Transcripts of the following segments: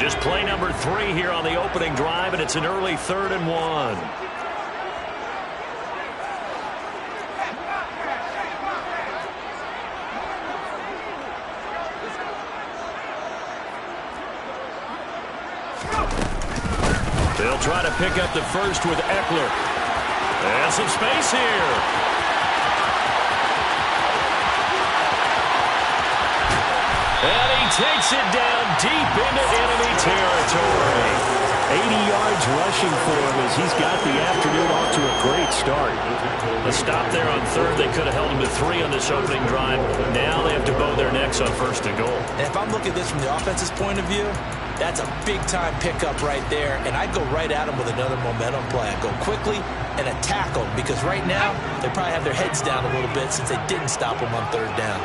Just play number 3 here on the opening drive, and it's an early 3rd and 1. They'll try to pick up the first with Eckler. And some space here. And he takes it down deep into enemy territory. 80 yards rushing for him as he's got the afternoon off to a great start. A stop there on 3rd. They could have held him to 3 on this opening drive. Now they have to bow their necks on 1st and goal. And if I'm looking at this from the offense's point of view, that's a big-time pickup right there, and I'd go right at him with another momentum play. I'd go quickly and attack them, because right now they probably have their heads down a little bit since they didn't stop him on 3rd down.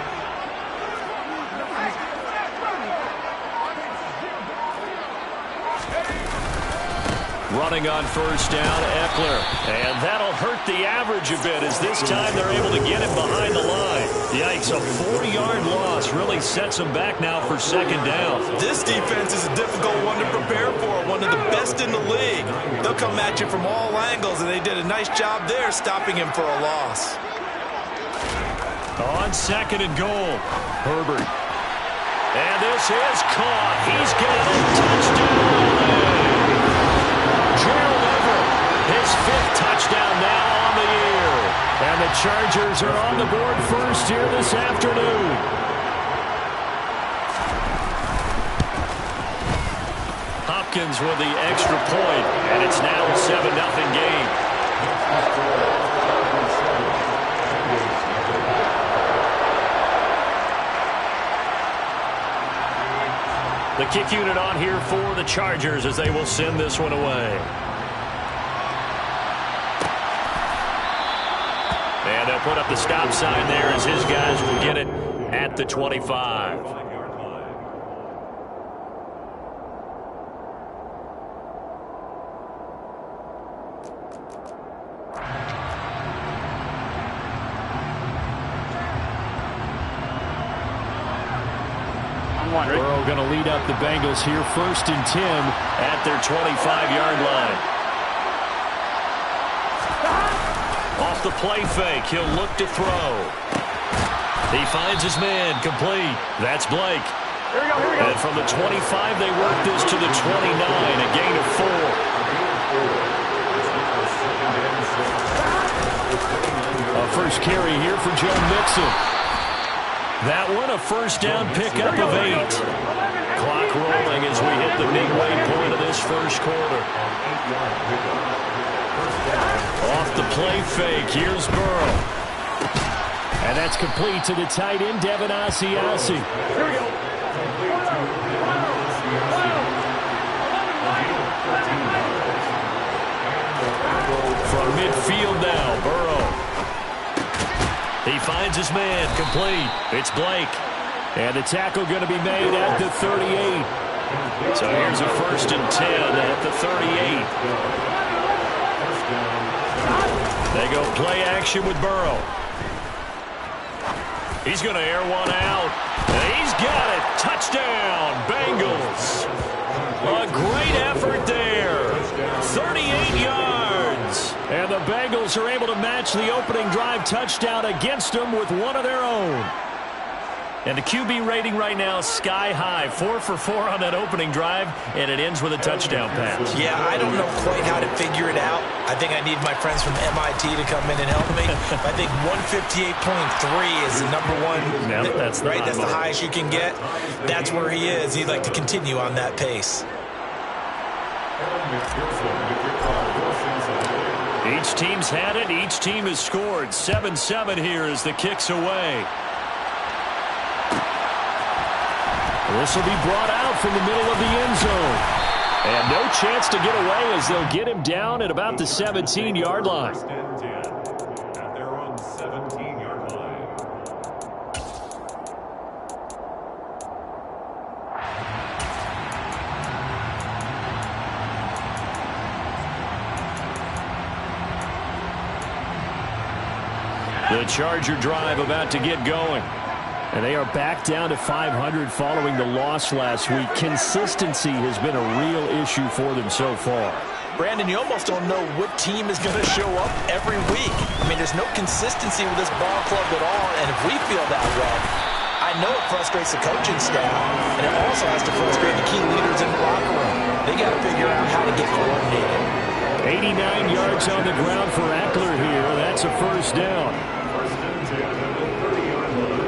Running on 1st down, Eckler. And that'll hurt the average a bit as this time they're able to get him behind the line. Yikes, a 40-yard loss really sets them back now for 2nd down. This defense is a difficult one to prepare for, one of the best in the league. They'll come at you from all angles, and they did a nice job there stopping him for a loss. On 2nd and goal, Herbert. And this is caught. He's got a touchdown. Gerald Everett, his 5th touchdown now on the year. And the Chargers are on the board first here this afternoon. Hopkins with the extra point, and it's now a 7-0 game. The kick unit on here for the Chargers as they will send this one away. And they'll put up the stop sign there as his guys will get it at the 25. Burrow going to lead up the Bengals here 1st and 10 at their 25-yard line. Off the play fake, he'll look to throw. He finds his man, complete. That's Blake. Here we go. And from the 25, they work this to the 29, a gain of 4. A first carry here for Joe Mixon. That one, a 1st down pickup of 8. Clock rolling as we hit the midway point of this 1st quarter. Off the play fake, here's Burrow. And that's complete to the tight end, Devin Asiasi. Here we go. From midfield now, Burrow. He finds his man, complete. It's Blake. And the tackle going to be made at the 38. So here's a 1st and 10 at the 38. They go play action with Burrow. He's going to air one out. And he's got it. Touchdown, Bengals. A great effort there. 38 yards. And the Bengals are able to match the opening drive touchdown against them with one of their own. And the QB rating right now is sky high. 4 for 4 on that opening drive, and it ends with a touchdown pass. Yeah, I don't know quite how to figure it out. I think I need my friends from MIT to come in and help me. I think 158.3 is the number one. Yep, that's right. That's the highest you can get. That's where he is. He'd like to continue on that pace. Each team's had it. Each team has scored. 7-7 here as the kick's away. This will be brought out from the middle of the end zone. And no chance to get away as they'll get him down at about the 17-yard line. At their own 17-yard line. The Charger drive about to get going. And they are back down to 500 following the loss last week. Consistency has been a real issue for them so far. Brandon, you almost don't know what team is going to show up every week. I mean, there's no consistency with this ball club at all, and if we feel that way, I know it frustrates the coaching staff, and it also has to frustrate the key leaders in the locker room. They got to figure out how to get coordinated. 89 yards on the ground for Eckler here. That's a first down. First and 10 at the 30-yard line.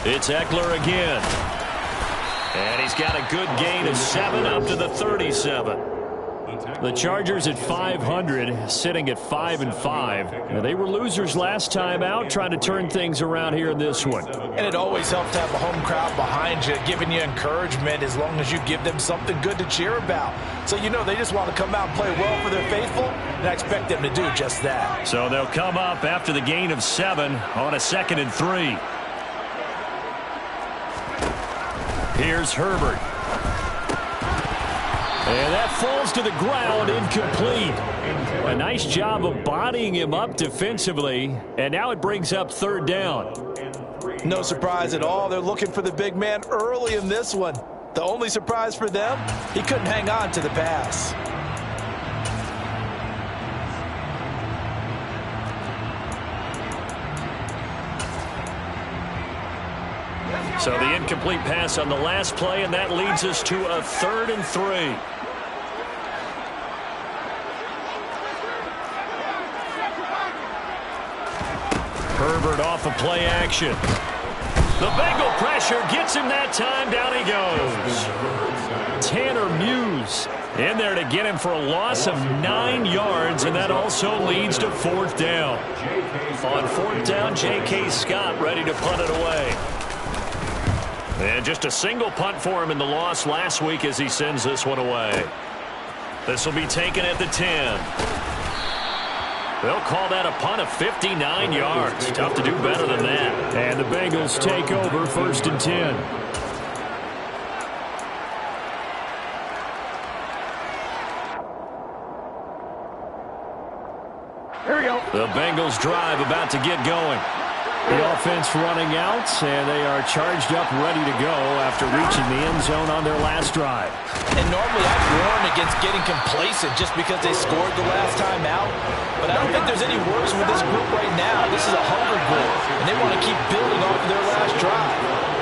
It's Eckler again. And he's got a good gain of 7 up to the 37. The Chargers at 500, sitting at 5-5. Now, they were losers last time out, trying to turn things around here in this one. And it always helps to have a home crowd behind you, giving you encouragement as long as you give them something good to cheer about. So you know they just want to come out and play well for their faithful, and I expect them to do just that. So they'll come up after the gain of 7 on a 2nd and 3. Here's Herbert. And that falls to the ground, incomplete. A nice job of bodying him up defensively, and now it brings up 3rd down. No surprise at all. They're looking for the big man early in this one. The only surprise for them, he couldn't hang on to the pass. So the incomplete pass on the last play, and that leads us to a 3rd and 3. Herbert off of play action. The Bengal pressure gets him that time. Down he goes. Tanner Muse in there to get him for a loss of 9 yards, and that also leads to 4th down. On 4th down, J.K. Scott ready to punt it away. And just a single punt for him in the loss last week as he sends this one away. This will be taken at the 10. They'll call that a punt of 59 yards. Tough to do better than that. And the Bengals take over 1st and 10. Here we go. The Bengals drive about to get going. The offense running out, and they are charged up, ready to go after reaching the end zone on their last drive. And normally I'd warn against getting complacent just because they scored the last time out. But I don't think there's any worse with this group right now. This is a hunger group, and they want to keep building off of their last drive.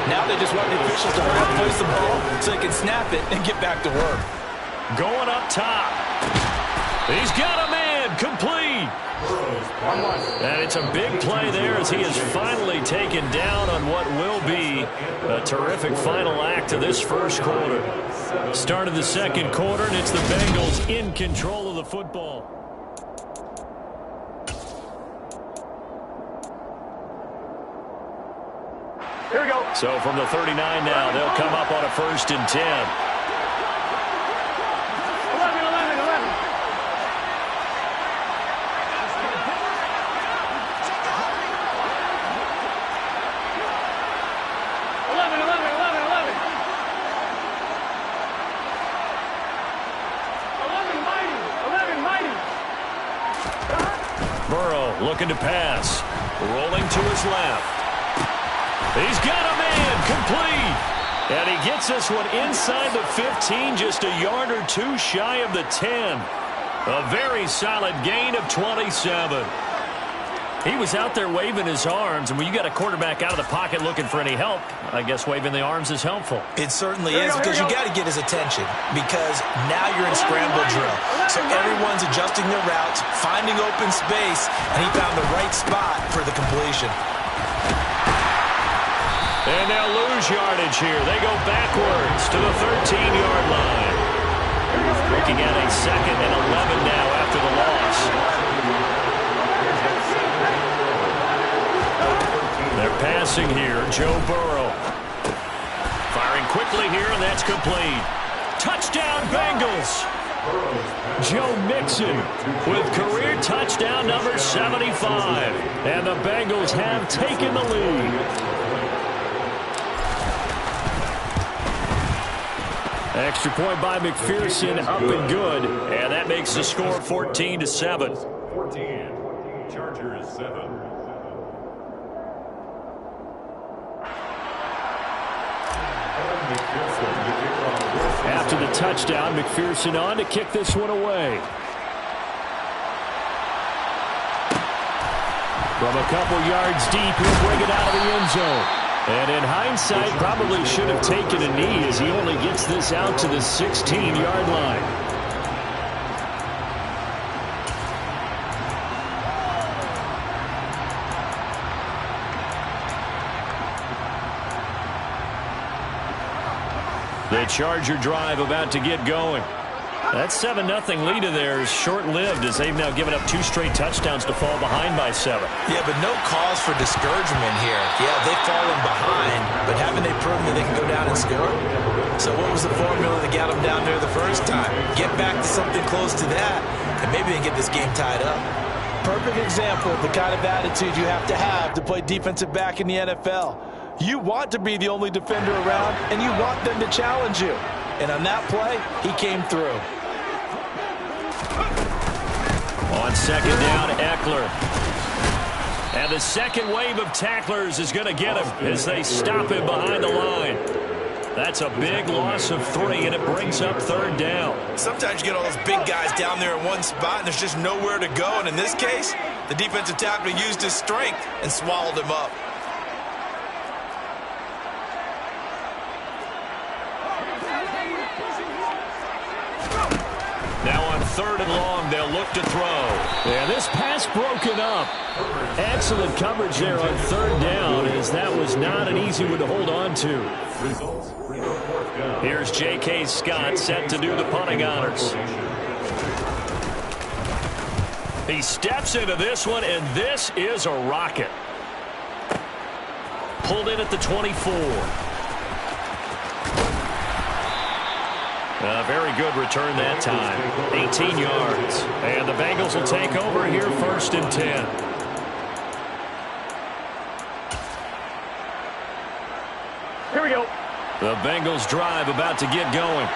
Now they just want the officials to hurry up, place the ball so they can snap it and get back to work. Going up top. He's got a man, complete. And it's a big play there as he is finally taken down on what will be a terrific final act of this first quarter. Start of the second quarter, and it's the Bengals in control of the football. Here we go. So from the 39 now, they'll come up on a 1st and 10. 11. Burrow looking to pass. Rolling to his left. He's got a man, complete. And he gets this one inside the 15, just a yard or two shy of the 10. A very solid gain of 27. He was out there waving his arms, and when you got a quarterback out of the pocket looking for any help, I guess waving the arms is helpful. It certainly is, because you got to get his attention, because now you're in scramble drill. So everyone's adjusting their routes, finding open space, and he found the right spot for the completion. And they'll lose yardage here. They go backwards to the 13-yard line. Looking at a 2nd and 11 now after the loss. They're passing here. Joe Burrow. Firing quickly here, and that's complete. Touchdown, Bengals. Joe Mixon with career touchdown number 75. And the Bengals have taken the lead. Extra point by McPherson, up and good. And that makes the score 14-7. 14, Chargers 7. After the touchdown, McPherson on to kick this one away. From a couple yards deep, he'll bring it out of the end zone. And in hindsight, probably should have taken a knee as he only gets this out to the 16-yard line. The Charger drive about to get going. That 7-0 lead of theirs short-lived as they've now given up 2 straight touchdowns to fall behind by 7. Yeah, but no cause for discouragement here. Yeah, they've fallen behind, but haven't they proven that they can go down and score? So what was the formula that got them down there the first time? Get back to something close to that, and maybe they get this game tied up. Perfect example of the kind of attitude you have to play defensive back in the NFL. You want to be the only defender around, and you want them to challenge you. And on that play, he came through. On second down, Eckler. And the second wave of tacklers is going to get him as they stop him behind the line. That's a big loss of 3, and it brings up third down. Sometimes you get all those big guys down there in one spot, and there's just nowhere to go. And in this case, the defensive tackle used his strength and swallowed him up. Now on third and long, they'll look to throw. And this pass broken up. Excellent coverage there on third down, as that was not an easy one to hold on to. Here's J.K. Scott set to do the punting honors. He steps into this one, and this is a rocket. Pulled in at the 24. A very good return that time. 18 yards. And the Bengals will take over here first and 10. Here we go. The Bengals drive about to get going.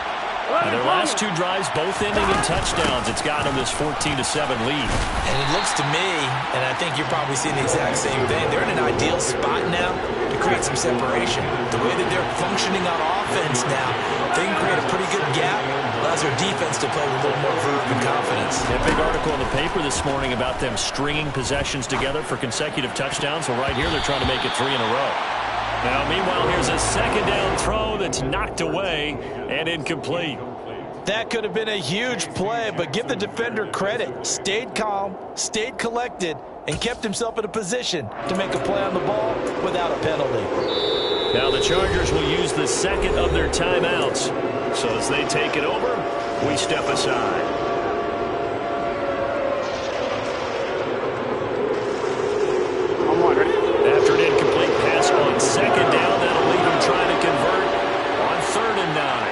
And their last 2 drives both ending in touchdowns. It's got them this 14-7 lead. And it looks to me, and I think you're probably seeing the exact same thing, they're in an ideal spot now to create some separation. The way that they're functioning on offense now, they can create a pretty good gap. Allows their defense to play with a little more verve and confidence. A big article in the paper this morning about them stringing possessions together for consecutive touchdowns. Well, right here, they're trying to make it 3 in a row. Now, meanwhile, here's a second down throw that's knocked away and incomplete. That could have been a huge play, but give the defender credit. Stayed calm, stayed collected, and kept himself in a position to make a play on the ball without a penalty. Now the Chargers will use the second of their timeouts. So as they take it over, we step aside. After an incomplete pass on second down, that'll leave him trying to convert on 3rd and 9.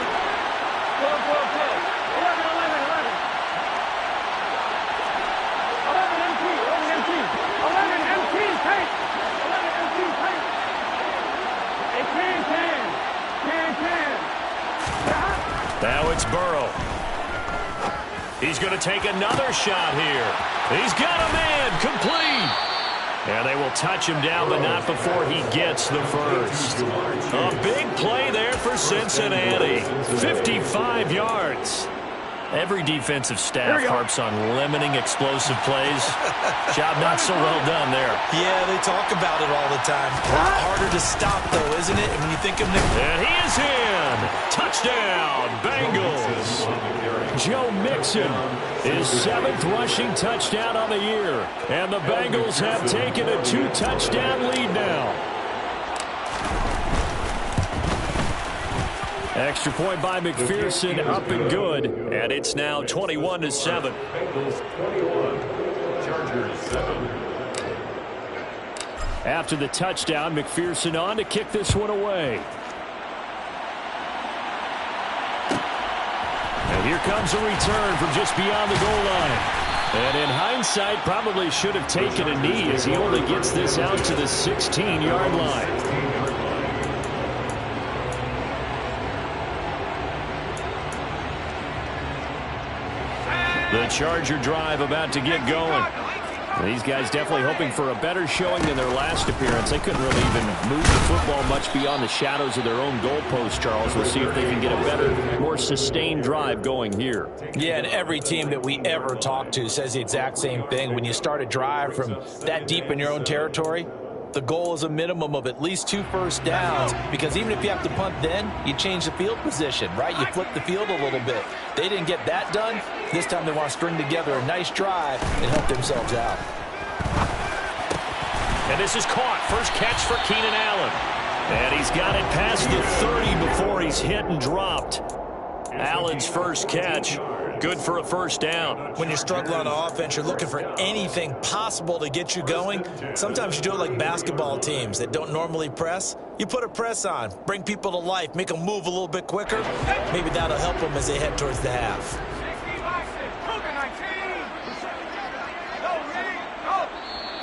Now it's Burrow. He's going to take another shot here. He's got a man, complete. And they will touch him down, but not before he gets the first. A big play there for Cincinnati. 55 yards. Every defensive staff harps on limiting explosive plays. Job not so well done there. Yeah, they talk about it all the time. A lot harder to stop, though, isn't it? When you think of Nick. And he is in. Touchdown, Bengals. Joe Mixon, his 7th rushing touchdown on the year. And the Bengals have taken a 2-touchdown lead now. Extra point by McPherson, up and good. And it's now 21-7. Bengals 21, Chargers 7. After the touchdown, McPherson on to kick this one away. And Here comes a return from just beyond the goal line. And in hindsight, probably should have taken a knee as he only gets this out to the 16-yard line. The Charger drive about to get going. These guys definitely hoping for a better showing than their last appearance. They couldn't really even move the football much beyond the shadows of their own goalpost, Charles. We'll see if they can get a better, more sustained drive going here. Yeah, and every team that we ever talk to says the exact same thing. When you start a drive from that deep in your own territory, the goal is a minimum of at least 2 first downs, because even if you have to punt then, you change the field position, right? You flip the field a little bit. They didn't get that done. This time they want to string together a nice drive and help themselves out. And this is caught. First catch for Keenan Allen. And he's got it past the 30 before he's hit and dropped. Allen's first catch. Good for a first down. When you struggle on offense, you're looking for anything possible to get you going. Sometimes you do it like basketball teams that don't normally press. You put a press on, bring people to life, make them move a little bit quicker. Maybe that'll help them as they head towards the half.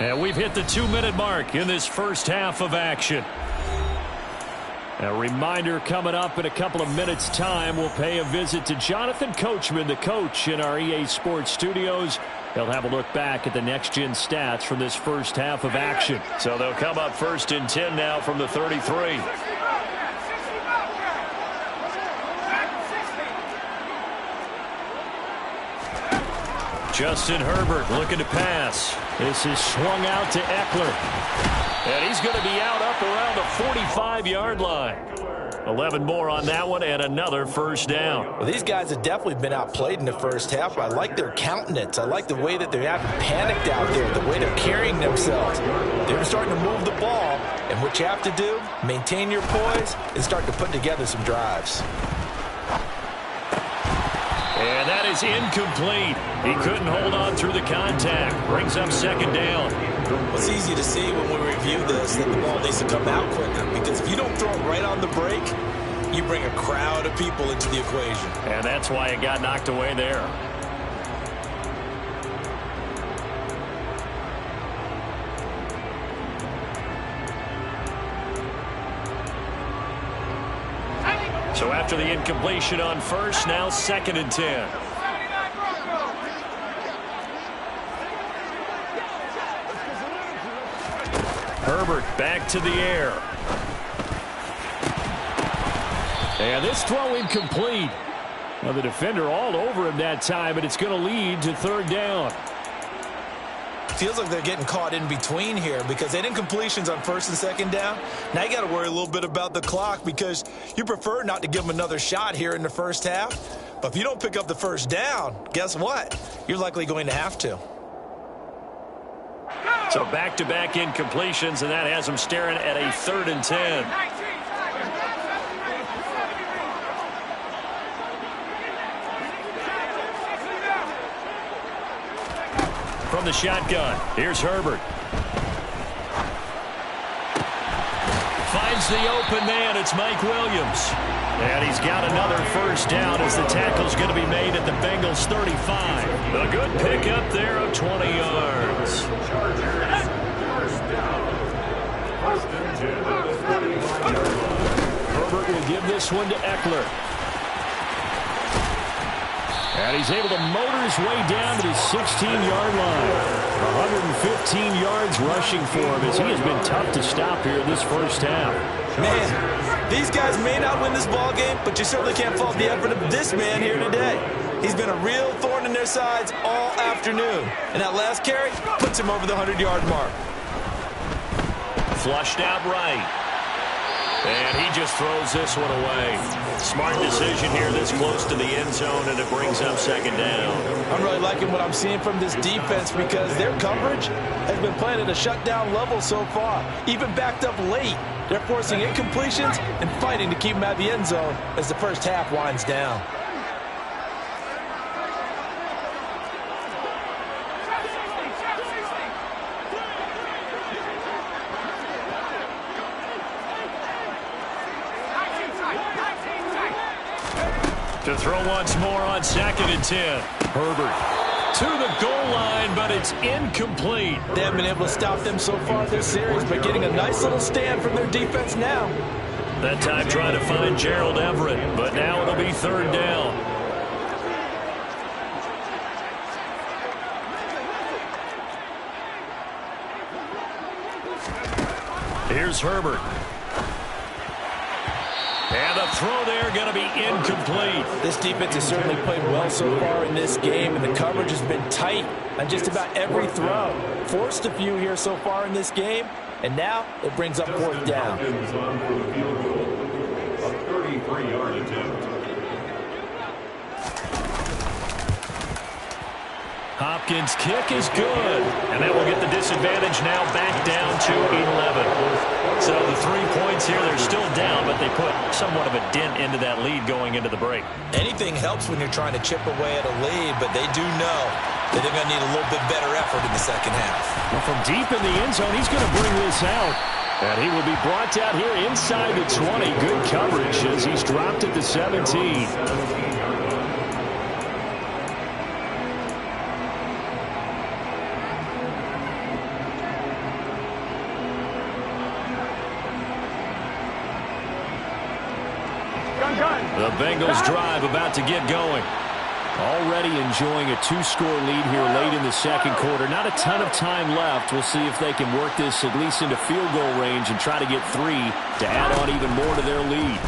And we've hit the 2-minute mark in this first half of action. A reminder, coming up in a couple of minutes' time, we'll pay a visit to Jonathan Coachman, the coach in our EA Sports studios. He'll have a look back at the next-gen stats from this first half of action. So they'll come up 1st and 10 now from the 33. Justin Herbert looking to pass. This is swung out to Eckler. And he's going to be out up around the 45-yard line. 11 more on that one and another first down. Well, these guys have definitely been outplayed in the first half. I like their countenance. I like the way that they haven't panicked out there, the way they're carrying themselves. They're starting to move the ball, and what you have to do, maintain your poise and start to put together some drives. And that is incomplete. He couldn't hold on through the contact. Brings up second down. It's easy to see when we review this that the ball needs to come out quicker, because if you don't throw it right on the break, you bring a crowd of people into the equation. And that's why it got knocked away there. So after the incompletion on first, now 2nd and 10. Herbert back to the air. And this throw incomplete. Now the defender all over him that time, but it's going to lead to 3rd down. Feels like they're getting caught in between here, because they did incompletions on 1st and 2nd down. Now you got to worry a little bit about the clock, because you prefer not to give them another shot here in the first half. But if you don't pick up the first down, guess what? You're likely going to have to. So back-to-back incompletions, and that has them staring at a 3rd and 10. From the shotgun, here's Herbert. Finds the open man. It's Mike Williams. And he's got another first down as the tackle's going to be made at the Bengals 35. A good pickup there of 20 yards. Herbert will give this one to Eckler. And he's able to motor his way down to the 16-yard line. 115 yards rushing for him as he has been tough to stop here this first half. Man, these guys may not win this ball game, but you certainly can't fault the effort of this man here today. He's been a real thorn in their sides all afternoon. And that last carry puts him over the 100-yard mark. Flushed out right. And he just throws this one away. Smart decision here this close to the end zone, and it brings up 2nd down. I'm really liking what I'm seeing from this defense, because their coverage has been playing at a shutdown level so far. Even backed up late, they're forcing incompletions and fighting to keep them out of the end zone as the first half winds down. To throw once more on 2nd and 10. Herbert to the goal line, but it's incomplete. They haven't been able to stop them so far this series, but getting a nice little stand from their defense now. That time trying to find Gerald Everett, but now it'll be 3rd down. Here's Herbert. And the throw there going to be incomplete. This defense has certainly played well so far in this game, and the coverage has been tight on just about every throw. Forced a few here so far in this game, and now it brings up 4th down. On for the field goal, a 33-yard attempt. Hopkins' kick is good, and that will get the disadvantage now back down to 11. So the 3 points here, they're still down, but they put somewhat of a dent into that lead going into the break. Anything helps when you're trying to chip away at a lead, but they do know that they're going to need a little bit better effort in the second half. Well, from deep in the end zone, he's going to bring this out. And he will be brought down here inside the 20. Good coverage as he's dropped at the 17. The Bengals drive about to get going. Already enjoying a 2-score lead here late in the second quarter. Not a ton of time left. We'll see if they can work this at least into field goal range and try to get 3 to add on even more to their lead.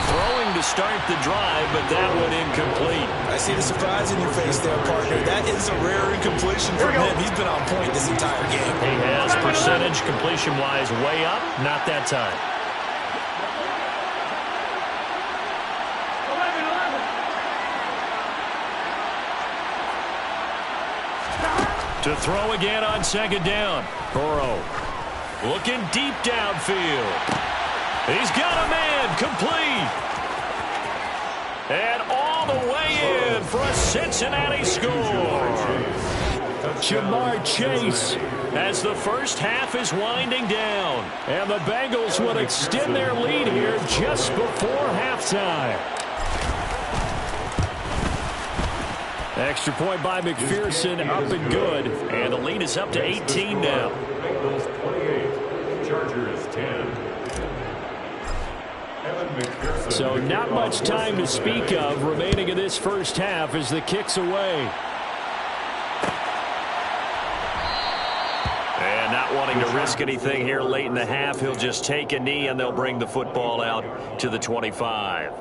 Throwing to start the drive, but that one incomplete. I see the surprise in your face there, partner. That is a rare incompletion from him. He's been on point this entire game. He has percentage completion-wise way up. Not that time. To throw again on 2nd down. Burrow looking deep downfield. He's got a man complete. And all the way in for a Cincinnati score. Jamar Chase as the first half is winding down. And the Bengals will extend their lead here just before halftime. Extra point by McPherson, up and good. And the lead is up to 18 now. Bengals 28, Chargers 10. So not much time to speak of remaining in this first half as the kick's away. And not wanting to risk anything here late in the half, he'll just take a knee and they'll bring the football out to the 25.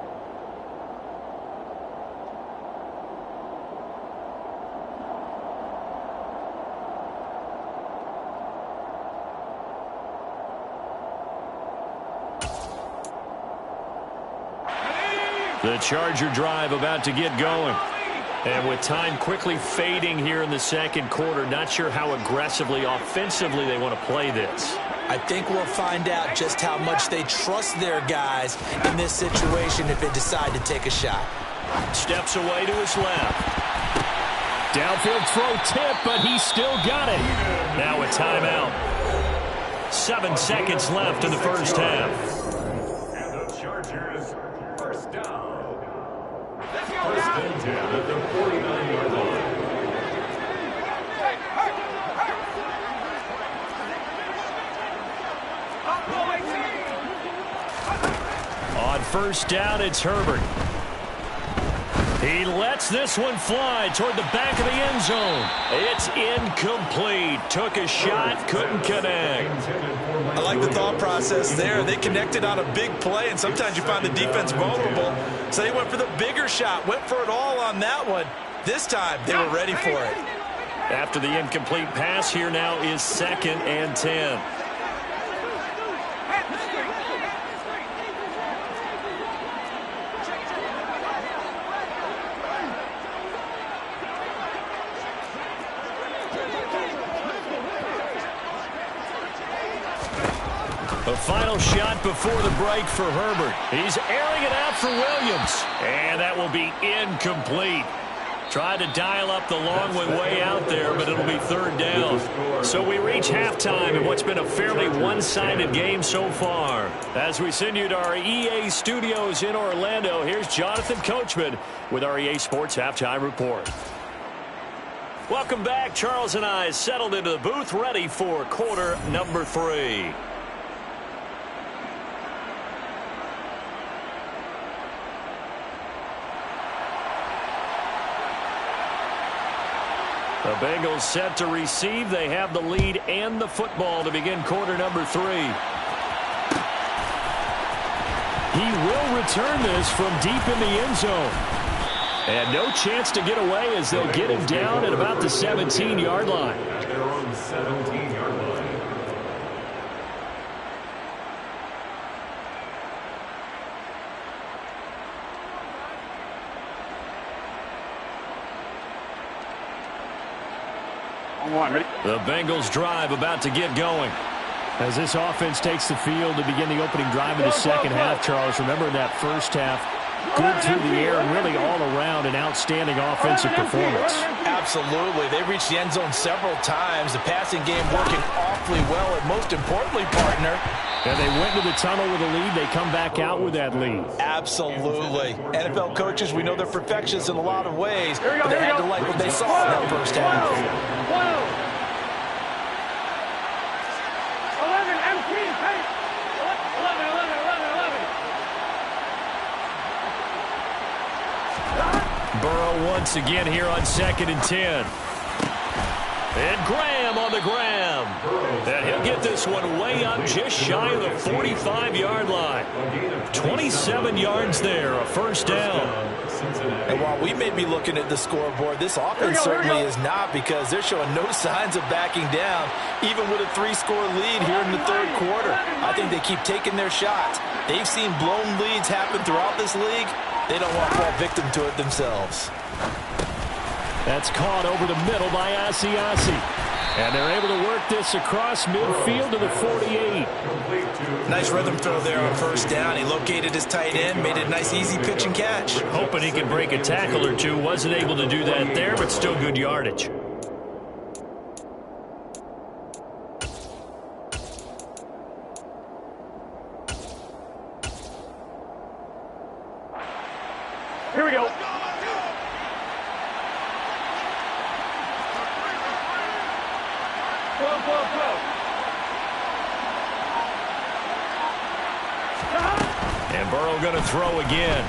The Charger drive about to get going. And with time quickly fading here in the second quarter, not sure how aggressively, offensively they want to play this. I think we'll find out just how much they trust their guys in this situation if they decide to take a shot. Steps away to his left. Downfield throw tip, but he still got it. Now a timeout. 7 seconds left in the first half. And the Chargers first down. First and 10 at the 49-yard line. On first down, it's Herbert. He lets this one fly toward the back of the end zone. It's incomplete. Took a shot, couldn't connect. I like the thought process there. They connected on a big play, and sometimes you find the defense vulnerable. So they went for the bigger shot, went for it all on that one. This time, they were ready for it. After the incomplete pass, here now is 2nd and 10. A final shot before the break for Herbert. He's airing it out for Williams. And that will be incomplete. Tried to dial up the long way out there, but it'll be third down. So we reach halftime in what's been a fairly one-sided game so far. As we send you to our EA studios in Orlando, here's Jonathan Coachman with our EA Sports Halftime Report. Welcome back. Charles and I settled into the booth, ready for quarter number 3. The Bengals set to receive. They have the lead and the football to begin quarter number 3. He will return this from deep in the end zone. And no chance to get away as they'll get him down at about the 17-yard line. They're on the 17-yard line. The Bengals drive about to get going. As this offense takes the field to begin the opening drive of the second half, Charles, remember in that first half, good through the air and really all around an outstanding offensive performance. Absolutely. They reached the end zone several times. The passing game working awfully well, and most importantly, partner, and they went to the tunnel with a lead. They come back out with that lead. Absolutely. NFL coaches, we know they're perfectionists in a lot of ways, but they had to like what they saw in that first half. 11. Burrow once again here on 2nd and 10. And Graham on the ground. And he'll get this one way up just shy of the 45-yard line. 27 yards there, a first down. And while we may be looking at the scoreboard, this offense certainly is not, because they're showing no signs of backing down, even with a 3-score lead here in the third quarter. I think they keep taking their shots. They've seen blown leads happen throughout this league. They don't want to fall victim to it themselves. That's caught over the middle by Asiasi. And they're able to work this across midfield to the 48. Nice rhythm throw there on first down. He located his tight end, made it a nice easy pitch and catch. Hoping he could break a tackle or two. Wasn't able to do that there, but still good yardage. Here we go. And Burrow going to throw again.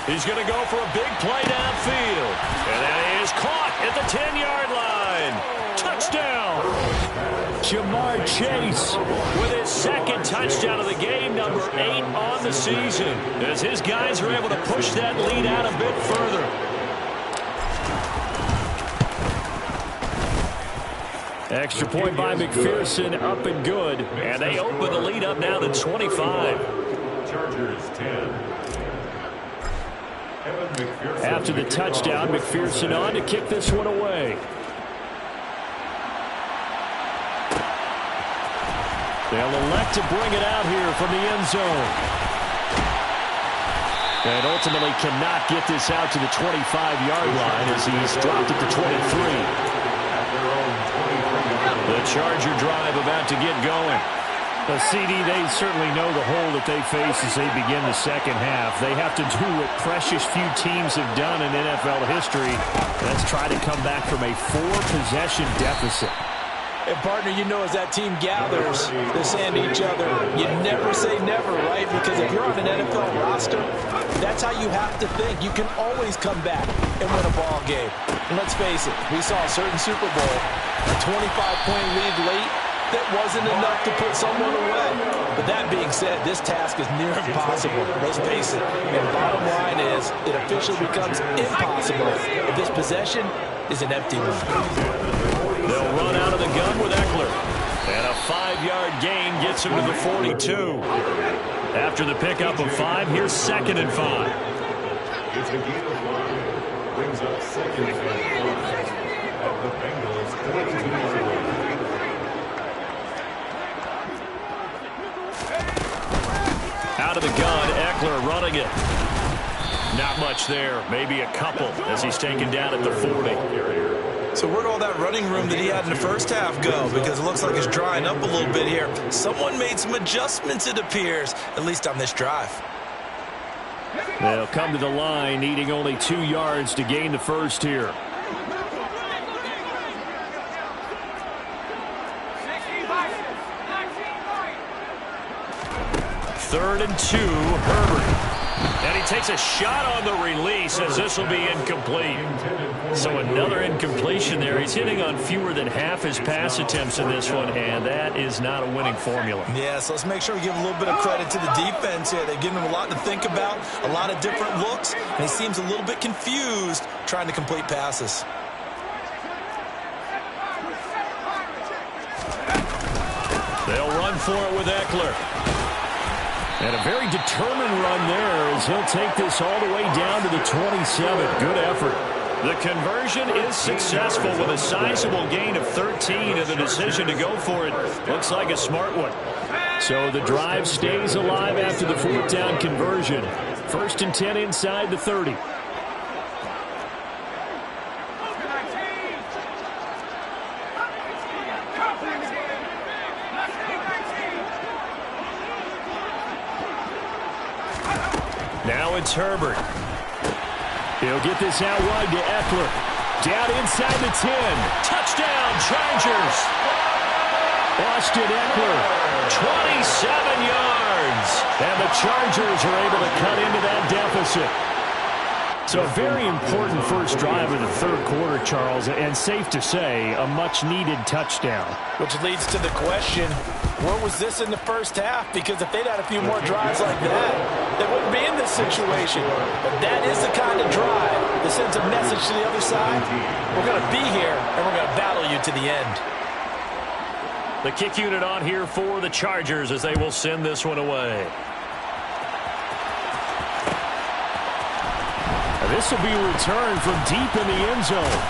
He's going to go for a big play downfield. And that is caught at the 10-yard line. Touchdown. Jamar Chase with his second touchdown of the game, number 8 on the season, as his guys are able to push that lead out a bit further. Extra point by McPherson, up and good. And they open the lead up now to 25. Chargers 10. After the touchdown, McPherson on to kick this one away. They'll elect to bring it out here from the end zone. And ultimately cannot get this out to the 25-yard line as he's dropped at the 23. The Charger drive about to get going. The CD, they certainly know the hole that they face as they begin the second half. They have to do what precious few teams have done in NFL history. Let's try to come back from a 4-possession deficit. And, partner, you know, as that team gathers, they're saying to each other, you never say never, right? Because if you're on an NFL roster, that's how you have to think. You can always come back and win a ball game. And let's face it, we saw a certain Super Bowl, a 25-point lead late, that wasn't enough to put someone away. But that being said, this task is near impossible. Let's face it. And bottom line is, it officially becomes impossible if this possession is an empty one. They'll run out of the gun with Eckler. And a 5-yard gain gets him to the 42. After the pickup of 5, here's 2nd and 5. It's a gain of 1. Brings up 2nd and 5 at the Bengals 42-yard line. Out of the gun, Eckler running it. Not much there. Maybe a couple as he's taken down at the 40. So where'd all that running room that he had in the first half go? Because it looks like it's drying up a little bit here. Someone made some adjustments, it appears, at least on this drive. They'll come to the line, needing only 2 yards to gain the first here. Third and 2, Herbert. And he takes a shot on the release as this will be incomplete. So another incompletion there. He's hitting on fewer than half his pass attempts in this one, and that is not a winning formula. Yeah, so let's make sure we give a little bit of credit to the defense here. They've given him a lot to think about, a lot of different looks, and he seems a little bit confused trying to complete passes. They'll run for it with Eckler. And a very determined run there as he'll take this all the way down to the 27. Good effort. The conversion is successful with a sizable gain of 13, and the decision to go for it looks like a smart one. So the drive stays alive after the 4th down conversion. 1st and 10 inside the 30. Now it's Herbert. He'll get this out wide to Eckler. Down inside the 10. Touchdown, Chargers. Austin Eckler. 27 yards. And the Chargers are able to cut into that deficit. So a very important first drive of the 3rd quarter, Charles, and safe to say, a much-needed touchdown. Which leads to the question, where was this in the first half? Because if they'd had a few more drives like that, they wouldn't be in this situation. But that is the kind of drive that sends a message to the other side. We're going to be here, and we're going to battle you to the end. The kick unit on here for the Chargers as they will send this one away. This will be returned from deep in the end zone.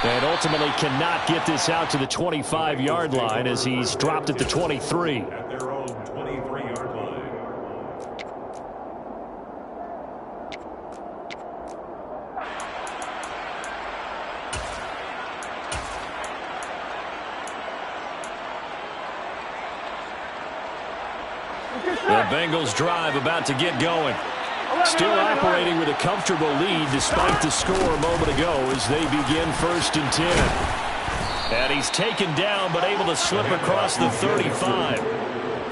And ultimately cannot get this out to the 25-yard line as he's dropped at the 23. At their own 23-yard line. The Bengals drive about to get going. Still operating with a comfortable lead despite the score a moment ago as they begin 1st and 10. And he's taken down but able to slip across the 35.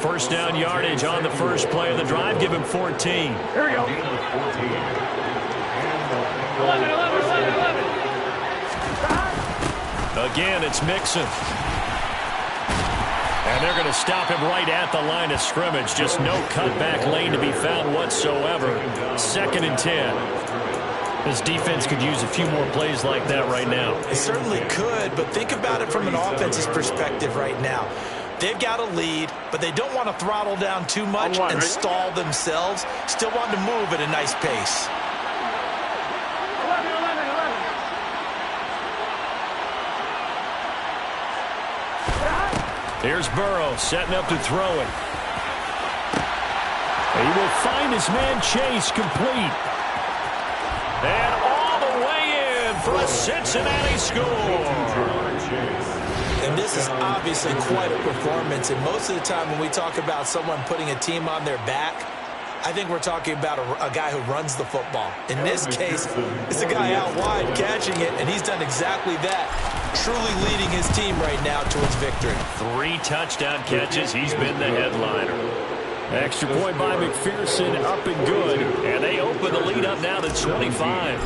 First down yardage on the first play of the drive. Give him 14. Here we go. 11. Again, it's Mixon. And they're going to stop him right at the line of scrimmage. Just no cutback lane to be found whatsoever. 2nd and 10. This defense could use a few more plays like that right now. It certainly could, but think about it from an offense's perspective right now. They've got a lead, but they don't want to throttle down too much and stall themselves. Still want to move at a nice pace. Here's Burrow setting up to throw it. He will find his man Chase complete. And all the way in for a Cincinnati score. And this is obviously quite a performance. And most of the time when we talk about someone putting a team on their back, I think we're talking about a guy who runs the football. In this case, it's a guy out wide catching it, and he's done exactly that. Truly leading his team right now towards victory. 3 touchdown catches. He's been the headliner. Extra point by McPherson, up and good. And they open the lead up now to 25.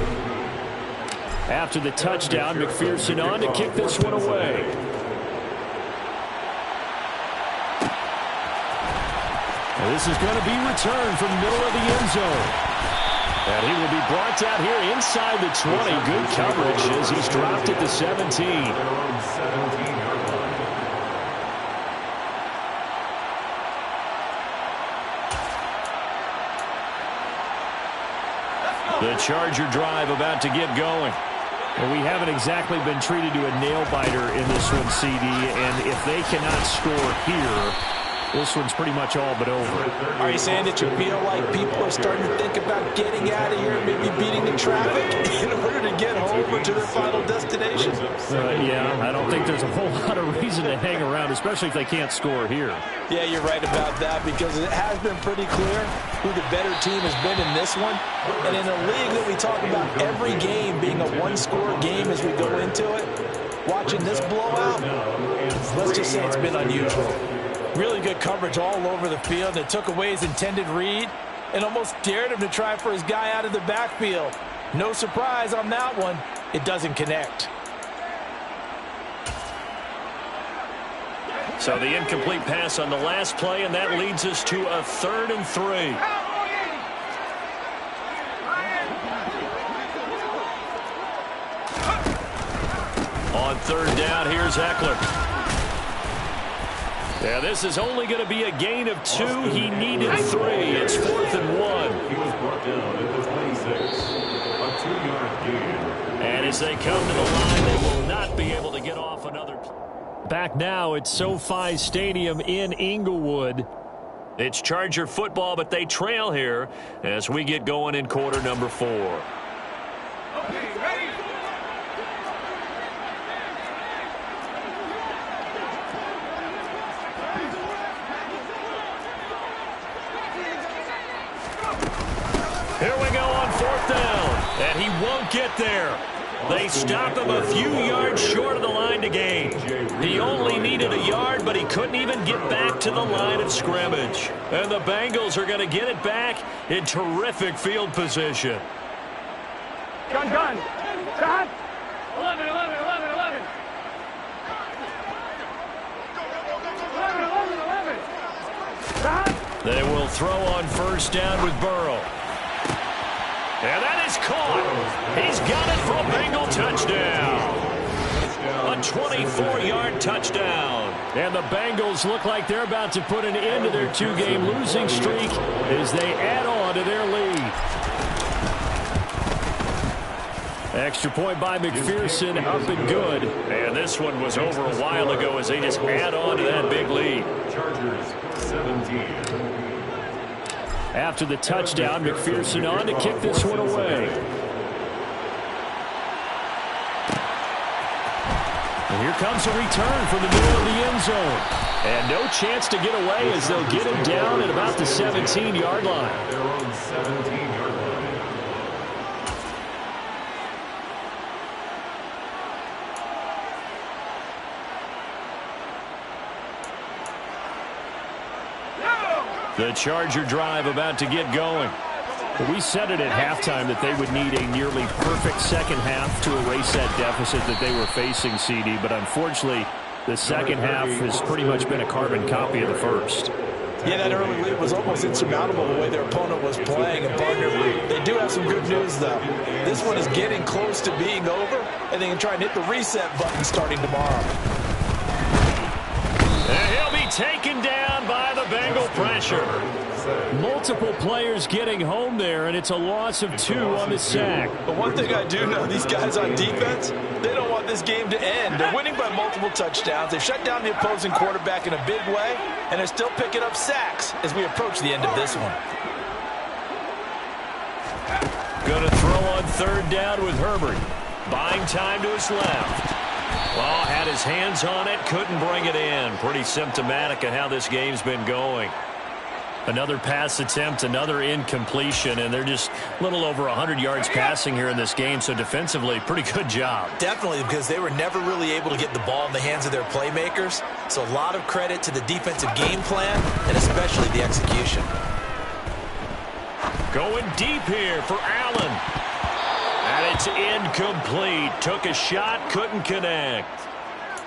After the touchdown, McPherson on to kick this one away. And this is going to be returned from the middle of the end zone. And he will be brought down here inside the 20. Good coverage as he's dropped at the 17. The Charger drive about to get going. Well, we haven't exactly been treated to a nail-biter in this one, CD. And if they cannot score here, this one's pretty much all but over. Are you saying that you feel like people are starting to think about getting out of here and maybe beating the traffic in order to get home to their final destination? Yeah, I don't think there's a whole lot of reason to hang around, especially if they can't score here. Yeah, you're right about that, because it has been pretty clear who the better team has been in this one. And in a league that we talk about every game being a one-score game as we go into it, watching this blowout, let's just say it's been unusual. Really good coverage all over the field. They took away his intended read and almost dared him to try for his guy out of the backfield. No surprise on that one. It doesn't connect. So the incomplete pass on the last play, and that leads us to a 3rd and 3. On 3rd down, here's Eckler. Yeah, this is only going to be a gain of 2. He needed 3. It's 4th and 1. He was brought down at the 26. A 2-yard gain. And as they come to the line, they will not be able to get off another play. Back now at SoFi Stadium in Inglewood. It's Charger football, but they trail here as we get going in quarter number 4. Okay, ready? Here we go on 4th down, and he won't get there. They stop him a few yards short of the line to gain. He only needed a yard, but he couldn't even get back to the line of scrimmage. And the Bengals are going to get it back in terrific field position. Gun. Shot. 11. 11. Shot. They will throw on 1st down with Burrow. And that is caught. He's got it for a Bengal touchdown. A 24-yard touchdown. And the Bengals look like they're about to put an end to their 2-game losing streak as they add on to their lead. Extra point by McPherson, up and good. And this one was over a while ago as they just add on to that big lead. Chargers 17. After the touchdown, McPherson on to kick this one away. And here comes a return from the middle of the end zone. And no chance to get away as they'll get him down at about the 17-yard line. Their own 17-yard line. The Charger drive about to get going. We said it at halftime that they would need a nearly perfect second half to erase that deficit that they were facing, CD. But unfortunately, the second half has pretty much been a carbon copy of the first. Yeah, that early lead was almost insurmountable the way their opponent was playing. And partner, they do have some good news, though. This one is getting close to being over, and they can try and hit the reset button starting tomorrow. And he'll be taken down by the Bengal pressure. Multiple players getting home there, and it's a loss of 2 on the sack. But one thing I do know, these guys on defense, they don't want this game to end. They're winning by multiple touchdowns. They've shut down the opposing quarterback in a big way, and they're still picking up sacks as we approach the end of this one. Going to throw on 3rd down with Herbert. Buying time to his left. Well, had his hands on it, couldn't bring it in. Pretty symptomatic of how this game's been going. Another pass attempt, another incompletion, and they're just a little over 100 yards passing here in this game, so defensively, pretty good job. Definitely, because they were never really able to get the ball in the hands of their playmakers. So a lot of credit to the defensive game plan and especially the execution. Going deep here for Allen. And it's incomplete. Took a shot, couldn't connect.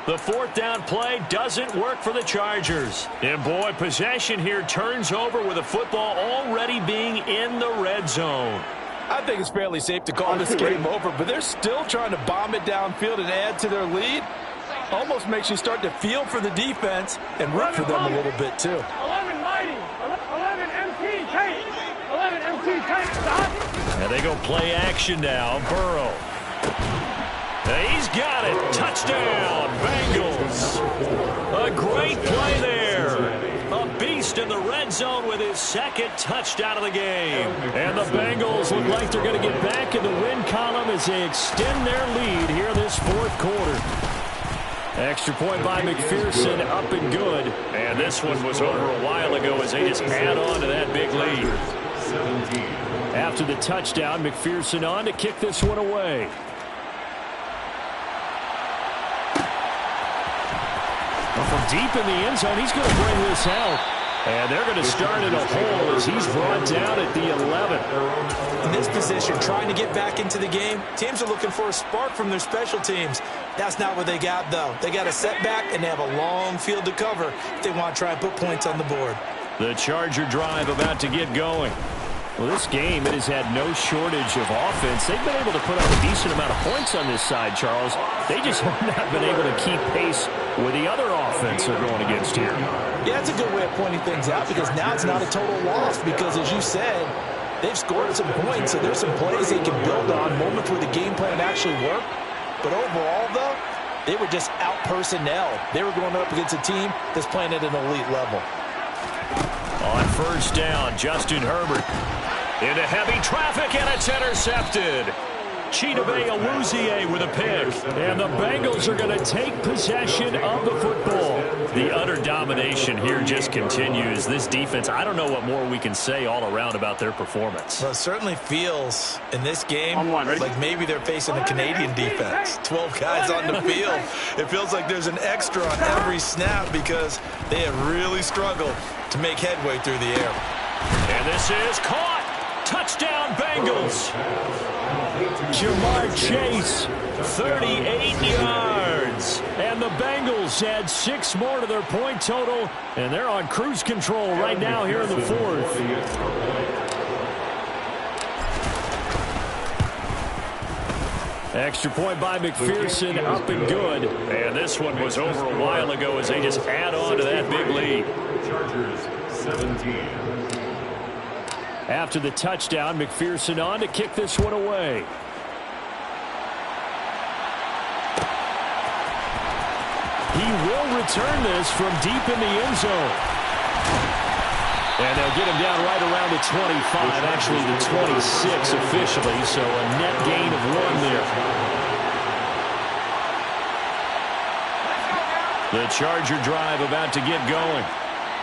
The 4th down play doesn't work for the Chargers. And boy, possession here turns over with the football already being in the red zone. I think it's fairly safe to call this game over, but they're still trying to bomb it downfield and add to their lead. Almost makes you start to feel for the defense and root for them a little bit too. 11 mighty. 11 MT tight. 11 MT tight. Stop. And they go play action now. Burrow. He's got it. Touchdown, Bengals. A great play there. A the red zone with his second touchdown of the game. And the Bengals look like they're going to get back in the win column as they extend their lead here this fourth quarter. Extra point by McPherson, up and good. And this one was over a while ago as they just add on to that big lead. After the touchdown, McPherson on to kick this one away. From deep in the end zone, he's going to bring this out. And they're going to start in a hole as he's brought down at the 11. In this position, trying to get back into the game, teams are looking for a spark from their special teams. That's not what they got, though. They got a setback, and they have a long field to cover if they want to try and put points on the board. The Charger drive about to get going. Well, this game, it has had no shortage of offense. They've been able to put up a decent amount of points on this side, Charles. They just have not been able to keep pace with the other offense they're going against here. Yeah, that's a good way of pointing things out because now it's not a total loss because, as you said, they've scored some points, so there's some plays they can build on, moments where the game plan actually worked. But overall, though, they were just out-personnel. They were going up against a team that's playing at an elite level. On first down, Justin Herbert into heavy traffic, and it's intercepted. Chidobe Awuzie with a pick. And the Bengals are going to take possession of the football. The utter domination here just continues. This defense, I don't know what more we can say all around about their performance. Well, it certainly feels in this game like maybe they're facing a Canadian defense. 12 guys on the field. It feels like there's an extra on every snap because they have really struggled to make headway through the air. And this is caught. Touchdown, Bengals. Jamar Chase, 38 yards. And the Bengals add 6 more to their point total, and they're on cruise control right now here in the fourth. Extra point by McPherson, up and good. And this one was over a while ago as they just add on to that big lead. Chargers 17. After the touchdown, McPherson on to kick this one away. He will return this from deep in the end zone. And they'll get him down right around the 25, actually the 26 officially, so a net gain of 1 there. The Charger drive about to get going.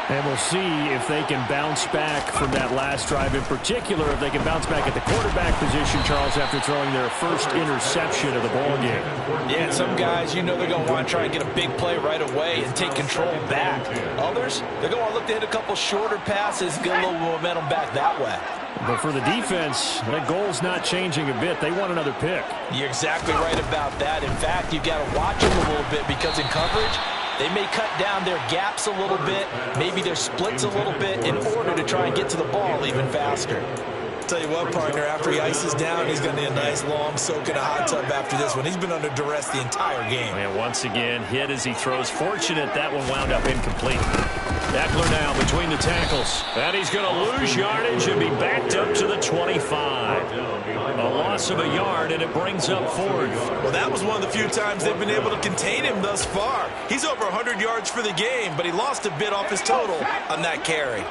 And we'll see if they can bounce back from that last drive, in particular if they can bounce back at the quarterback position, Charles, after throwing their first interception of the ballgame. Yeah, and some guys, you know they're going to want to try and get a big play right away and take control back. Others, they're going to look to hit a couple shorter passes, get a little momentum back that way. But for the defense, that goal's not changing a bit. They want another pick. You're exactly right about that. In fact, you've got to watch them a little bit because in coverage, they may cut down their gaps a little bit, maybe their splits a little bit in order to try and get to the ball even faster. Tell you what, partner, after he ices down, he's going to need a nice long soak in a hot tub after this one. He's been under duress the entire game. And once again, hit as he throws. Fortunate that one wound up incomplete. Eckler now between the tackles. And he's going to lose yardage and be backed up to the 25. A loss of a yard, and it brings up 4th. Well, that was one of the few times they've been able to contain him thus far. He's over 100 yards for the game, but he lost a bit off his total on that carry.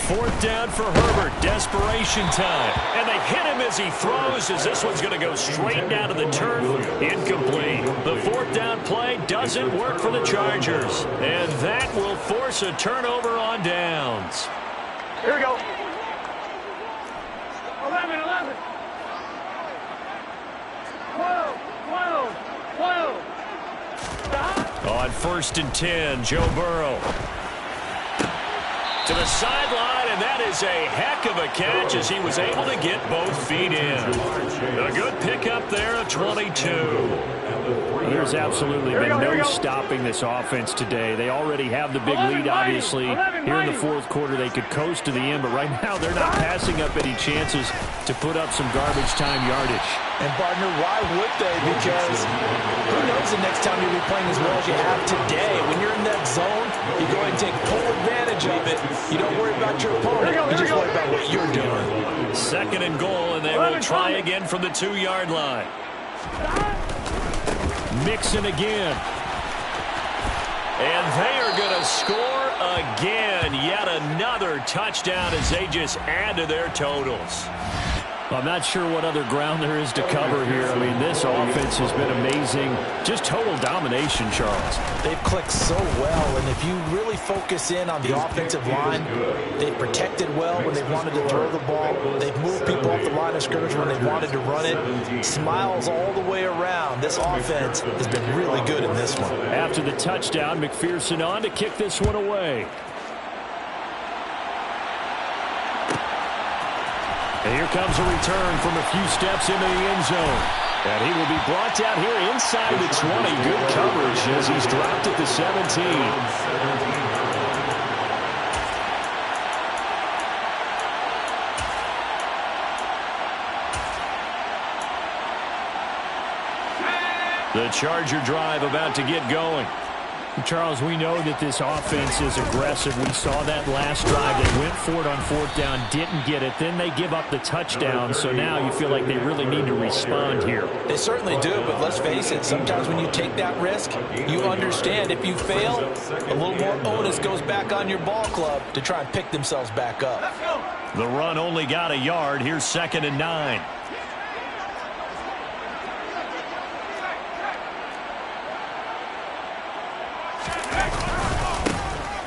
4th down for Herbert. Desperation time. And they hit him as he throws, as this one's going to go straight down to the turf. Incomplete. The 4th down play doesn't work for the Chargers. And that will force a turnover on downs. Here we go. 11, 11. 12, 12, 12. Stop. On 1st and 10, Joe Burrow. To the sideline, and that is a heck of a catch as he was able to get both feet in. A good pickup there of 22. There's absolutely been no stopping this offense today. They already have the big lead, obviously. Here in the fourth quarter, they could coast to the end, but right now they're not passing up any chances to put up some garbage time yardage. And, partner, why would they? Because who knows the next time you'll be playing as well as you have today. When you're in that zone, you go ahead and take full advantage of it. You don't worry about your opponent. You just worry about what you're doing. 2nd and goal, and they will try again from the 2-yard line. Mixon again. And they are going to score again. Yet another touchdown as they just add to their totals. I'm not sure what other ground there is to cover here. I mean, this offense has been amazing. Just total domination, Charles. They've clicked so well, and if you really focus in on the offensive line, they've protected well when they wanted to throw the ball. They've moved people off the line of scrimmage when they wanted to run it. Smiles all the way around. This offense has been really good in this one. After the touchdown, McPherson on to kick this one away. And here comes a return from a few steps into the end zone. And he will be brought down here inside the 20. Good coverage as he's dropped at the 17. The Charger drive about to get going. Charles, we know that this offense is aggressive. We saw that last drive. They went for it on fourth down, didn't get it. Then they give up the touchdown. So now you feel like they really need to respond here. They certainly do, but let's face it, sometimes when you take that risk, you understand if you fail, a little more onus goes back on your ball club to try and pick themselves back up. The run only got a yard. Here's 2nd and 9.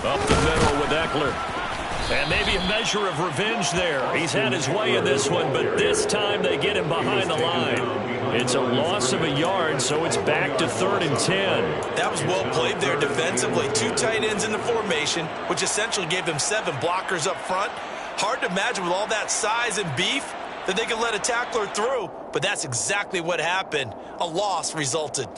Up the middle with Eckler. And maybe a measure of revenge there. He's had his way in this one, but this time they get him behind the line. It's a loss of a yard, so it's back to 3rd and 10. That was well played there defensively. 2 tight ends in the formation, which essentially gave them 7 blockers up front. Hard to imagine with all that size and beef that they could let a tackler through, but that's exactly what happened. A loss resulted.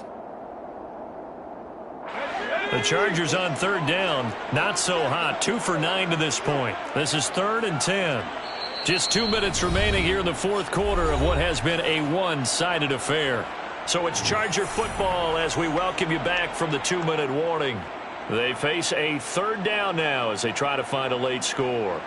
The Chargers on 3rd down. Not so hot. 2 for 9 to this point. This is 3rd and 10. Just 2 minutes remaining here in the 4th quarter of what has been a one-sided affair. So it's Charger football as we welcome you back from the 2-minute warning. They face a 3rd down now as they try to find a late score.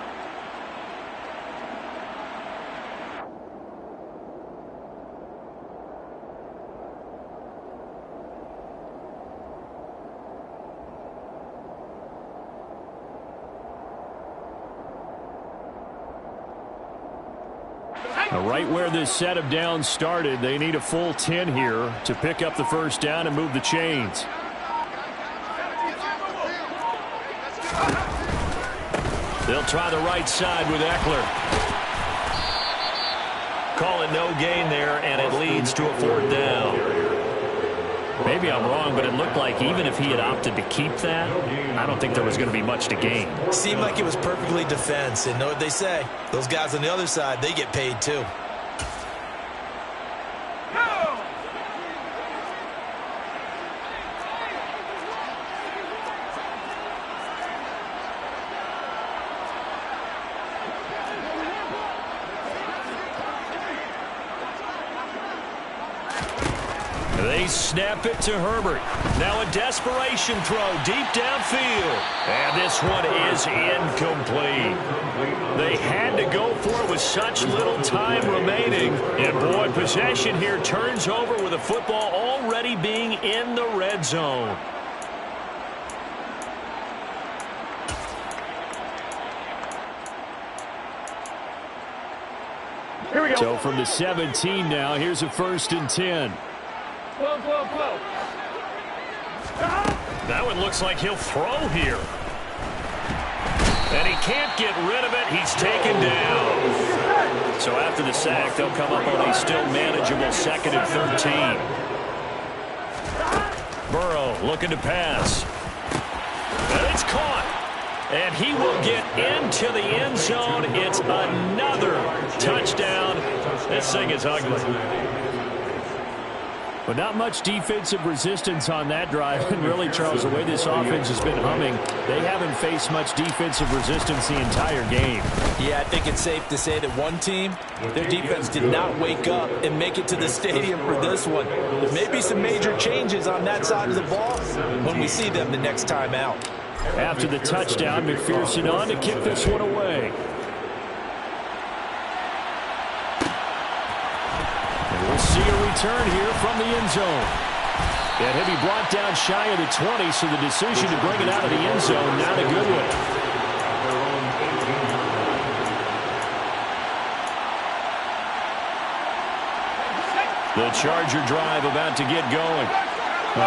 Right where this set of downs started, they need a full 10 here to pick up the first down and move the chains. They'll try the right side with Eckler. Call it no gain there, and it leads to a 4th down. Maybe I'm wrong, but it looked like even if he had opted to keep that, I don't think there was going to be much to gain. Seemed like it was perfectly defense, and know what they say. Those guys on the other side, they get paid too. They snap it to Herbert. Now a desperation throw deep downfield. And this one is incomplete. They had to go for it with such little time remaining. And boy, possession here turns over with the football already being in the red zone. Here we go. So from the 17 now, here's a 1st and 10. Whoa. That one looks like he'll throw here. And he can't get rid of it. He's taken down. So after the sack, they'll come up on a still manageable 2nd and 13. Burrow looking to pass. And it's caught. And he will get into the end zone. It's another touchdown. This thing is ugly. But not much defensive resistance on that drive. And really, Charles, the way this offense has been humming, they haven't faced much defensive resistance the entire game. Yeah, I think it's safe to say that one team, their defense did not wake up and make it to the stadium for this one. There may be some major changes on that side of the ball when we see them the next time out. After the touchdown, McPherson on to kick this one away. And we'll see a return here from the end zone. And he'll be brought down shy of the 20, so the decision to bring it out of the end zone, not a good one. The Charger drive about to get going.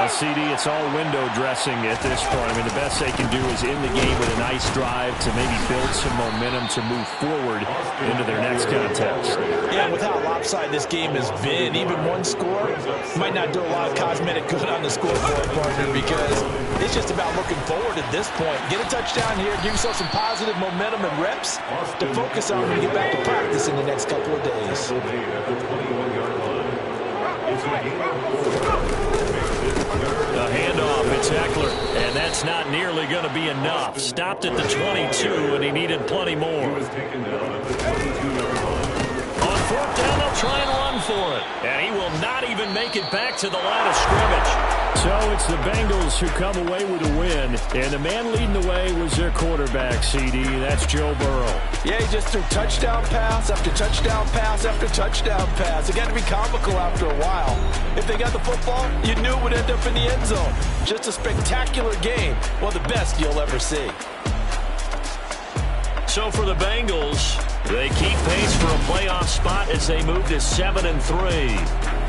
CD, it's all window dressing at this point. I mean, the best they can do is end the game with a nice drive to maybe build some momentum to move forward into their next contest. Yeah, with how lopsided this game has been, even one score might not do a lot of cosmetic good on the scoreboard, partner, because it's just about looking forward at this point. Get a touchdown here, give yourself some positive momentum and reps to focus on when you get back to practice in the next couple of days. The handoff, it's Eckler, and that's not nearly going to be enough. Stopped at the 22, and he needed plenty more. On fourth down, they'll try and run for it. And he will not even make it back to the line of scrimmage. So it's the Bengals who come away with a win, and the man leading the way was their quarterback, CD. That's Joe Burrow. Yeah, he just threw touchdown pass after touchdown pass after touchdown pass. It got to be comical after a while. If they got the football, you knew it would end up in the end zone. Just a spectacular game. Well, the best you'll ever see. So for the Bengals, they keep pace for a playoff spot as they move to 7-3.